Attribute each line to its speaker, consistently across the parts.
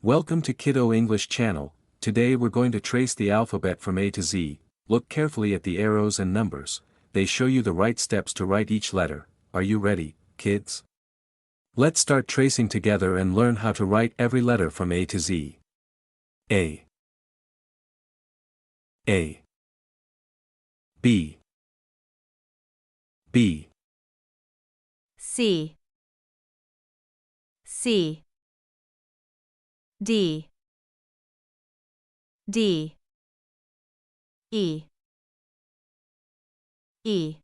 Speaker 1: Welcome to Kiddo English Channel. Today we're going to trace the alphabet from A to Z. Look carefully at the arrows and numbers. They show you the right steps to write each letter. Are you ready, kids? Let's start tracing together and learn how to write every letter from A to Z. A. A. B. B.
Speaker 2: C. C. D. D. E. E.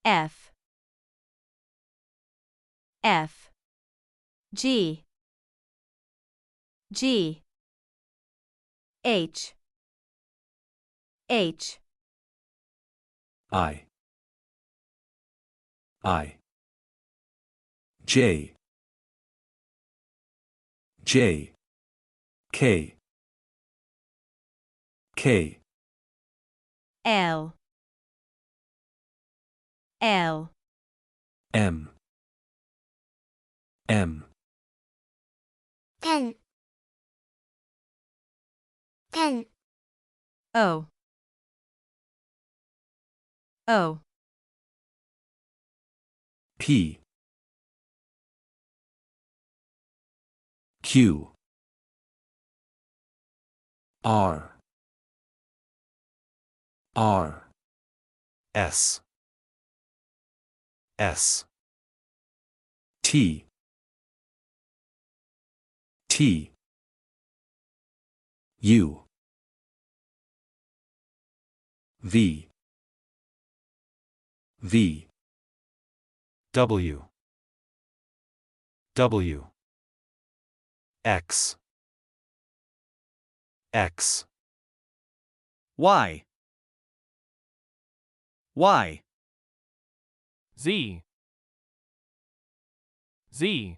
Speaker 2: F. F. G. G. H. H.
Speaker 1: I. I. J. J. K. K.
Speaker 2: L. L.
Speaker 1: M. M.
Speaker 3: 10 10
Speaker 2: O. O.
Speaker 1: P. Q. R. R. S. S. T. T. U. V. V. W. W. X. X.
Speaker 4: Y. Y.
Speaker 5: Z. Z.